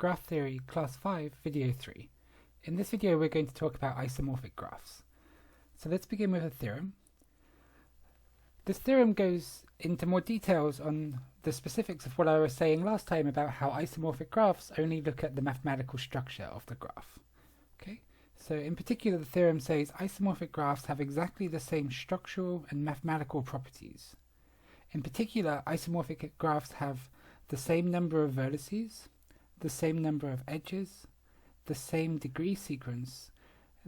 Graph Theory Class 5 Video 3. In this video we're going to talk about isomorphic graphs. So let's begin with a theorem. This theorem goes into more details on the specifics of what I was saying last time about how isomorphic graphs only look at the mathematical structure of the graph. Okay? So in particular the theorem says isomorphic graphs have exactly the same structural and mathematical properties. In particular, isomorphic graphs have the same number of vertices, the same number of edges, the same degree sequence,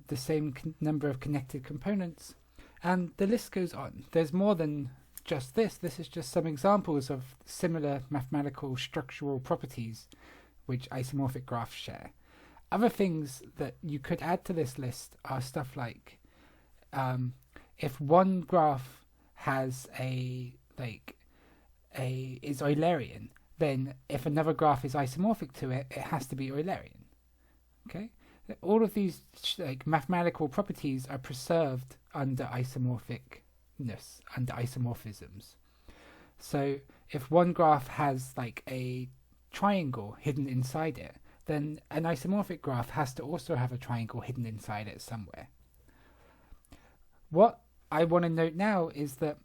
the same number of connected components, and the list goes on. There's more than just this. This is just some examples of similar mathematical structural properties which isomorphic graphs share. Other things that you could add to this list are stuff like if one graph has is Eulerian, then if another graph is isomorphic to it, it has to be Eulerian. Okay? All of these mathematical properties are preserved under isomorphicness, under isomorphisms. So if one graph has a triangle hidden inside it, then an isomorphic graph has to also have a triangle hidden inside it somewhere. What I want to note now is that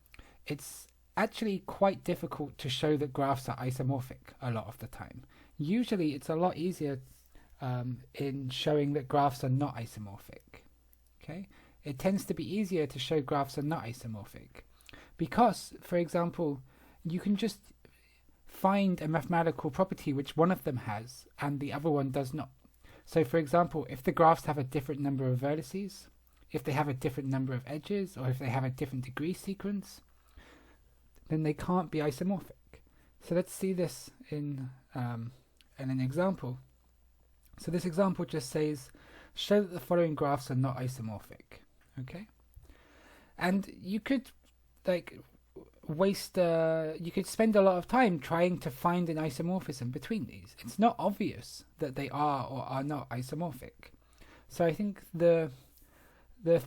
it's actually quite difficult to show that graphs are isomorphic a lot of the time. Usually it's a lot easier in showing that graphs are not isomorphic. Okay? It tends to be easier to show graphs are not isomorphic because, for example, you can just find a mathematical property which one of them has and the other one does not. So for example, if the graphs have a different number of vertices, if they have a different number of edges, or if they have a different degree sequence, then they can't be isomorphic. So let's see this in an example. So this example just says, show that the following graphs are not isomorphic. Okay? And you could you could spend a lot of time trying to find an isomorphism between these. It's not obvious that they are or are not isomorphic. So I think the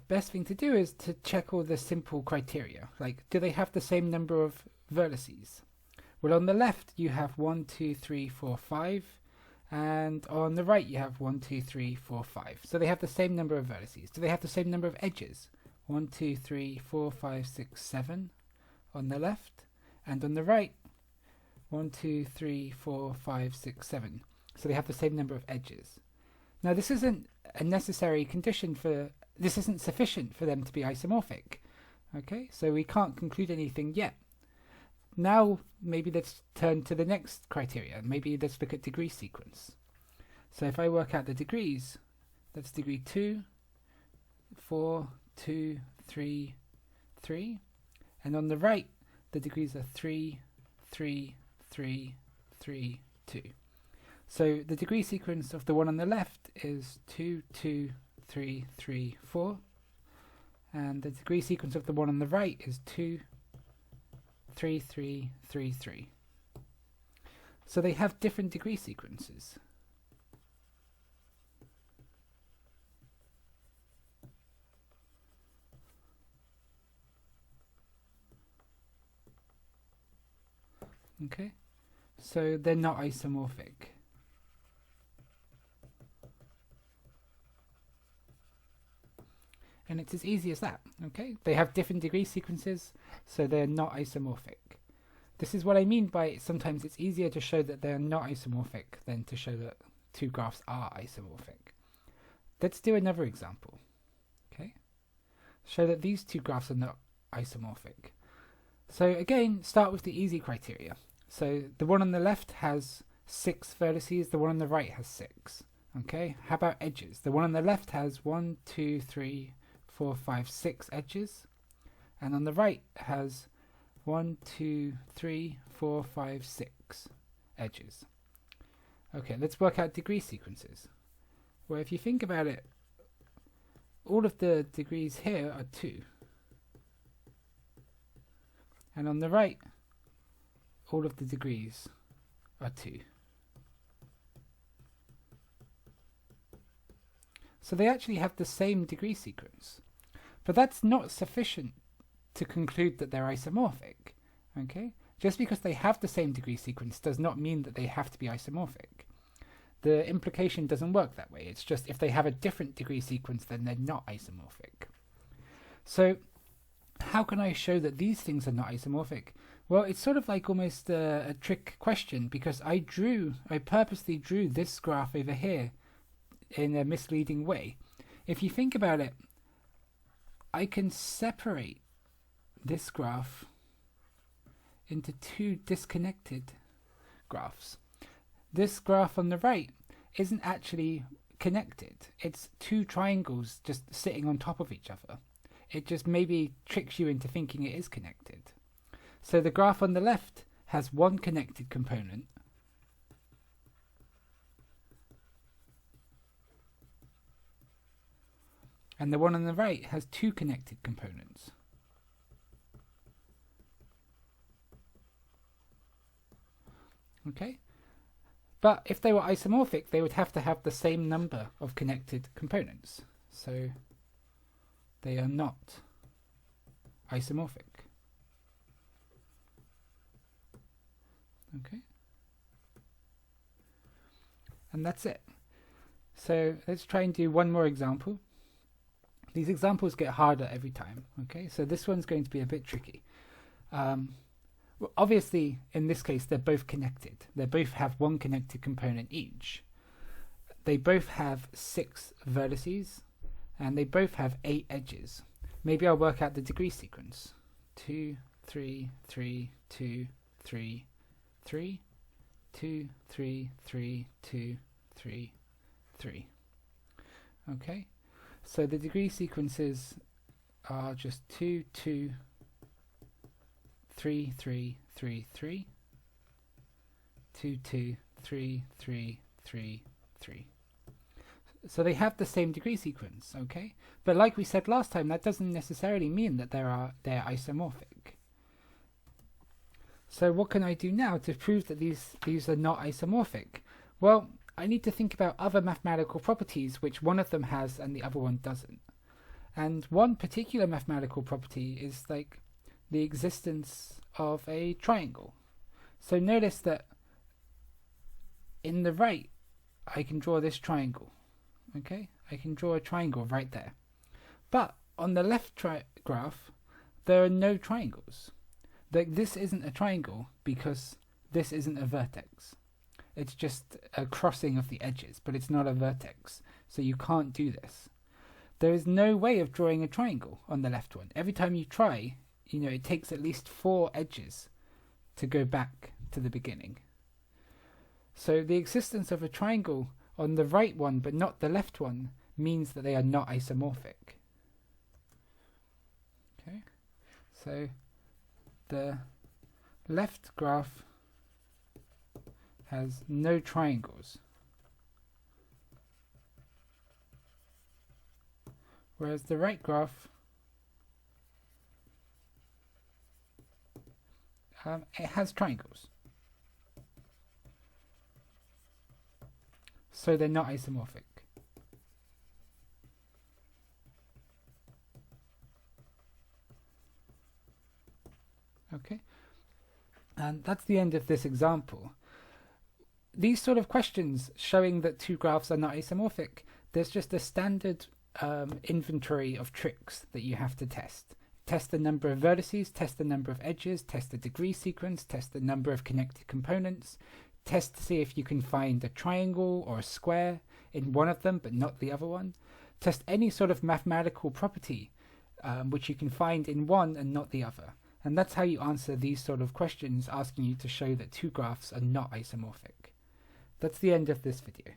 best thing to do is to check all the simple criteria. Do they have the same number of vertices? Well, on the left you have 1, 2, 3, 4, 5, and on the right you have 1, 2, 3, 4, 5. So they have the same number of vertices. Do they have the same number of edges? 1, 2, 3, 4, 5, 6, 7 on the left, and on the right 1, 2, 3, 4, 5, 6, 7. So they have the same number of edges. Now this isn't a necessary condition this isn't sufficient for them to be isomorphic. Okay, so we can't conclude anything yet. Now maybe let's turn to the next criteria. Maybe let's look at degree sequence. So if I work out the degrees, that's degree 2, 4, 2, 3, 3. And on the right, the degrees are 3, 3, 3, 3, 2. So the degree sequence of the one on the left is 2, 2, 3, 3, 4. And the degree sequence of the one on the right is 2, 3, 3, 3, 3. So they have different degree sequences. Okay, so they're not isomorphic. And it's as easy as that. Okay, they have different degree sequences, so they're not isomorphic. This is what I mean by sometimes it's easier to show that they're not isomorphic than to show that two graphs are isomorphic. Let's do another example. Okay, show that these two graphs are not isomorphic. So again, start with the easy criteria. So the one on the left has 6 vertices, the one on the right has 6. Okay, how about edges? The one on the left has 1, 2, 3, 4, 5, 6 edges, and on the right has 1, 2, 3, 4, 5, 6 edges. Okay, let's work out degree sequences. Well, if you think about it, all of the degrees here are 2. And on the right, all of the degrees are 2. So they actually have the same degree sequence. But that's not sufficient to conclude that they're isomorphic. Okay? Just because they have the same degree sequence does not mean that they have to be isomorphic. the implication doesn't work that way. It's just if they have a different degree sequence, then they're not isomorphic. So how can I show that these things are not isomorphic? Well, it's sort of like almost a trick question, because I purposely drew this graph over here in a misleading way. If you think about it, I can separate this graph into two disconnected graphs. This graph on the right isn't actually connected. It's two triangles just sitting on top of each other. It just maybe tricks you into thinking it is connected. So the graph on the left has one connected component, and the one on the right has two connected components. Okay? But if they were isomorphic, they would have to have the same number of connected components. So they are not isomorphic. Okay? And that's it. So let's try and do one more example. These examples get harder every time. Okay, so this one's going to be a bit tricky. Well, obviously, in this case, they're both connected. They both have one connected component each. They both have 6 vertices, and they both have 8 edges. Maybe I'll work out the degree sequence. 2, 3, 3, 2, 3, 3, 2, 3, 3, 2, 3, 3. Okay, so the degree sequences are just 2, 2, 3, 3, 3, 3, 2, 2, 3, 3, 3, 3. So they have the same degree sequence, okay? But like we said last time, that doesn't necessarily mean that they're isomorphic. So what can I do now to prove that these are not isomorphic? Well, I need to think about other mathematical properties which one of them has and the other one doesn't. And one particular mathematical property is like the existence of a triangle. So notice that in the right I can draw this triangle. Okay, I can draw a triangle right there. But on the left graph there are no triangles. This isn't a triangle because this isn't a vertex. It's just a crossing of the edges, but it's not a vertex. So you can't do this. There is no way of drawing a triangle on the left one. Every time you try, it takes at least 4 edges to go back to the beginning. So the existence of a triangle on the right one but not the left one means that they are not isomorphic. Okay, so the left graph has no triangles, whereas the right graph it has triangles. So they're not isomorphic. Okay, and that's the end of this example. These sort of questions showing that two graphs are not isomorphic, there's just a standard inventory of tricks that you have to test. Test the number of vertices, test the number of edges, test the degree sequence, test the number of connected components, test to see if you can find a triangle or a square in one of them but not the other one. Test any sort of mathematical property which you can find in one and not the other. And that's how you answer these sort of questions asking you to show that two graphs are not isomorphic. That's the end of this video.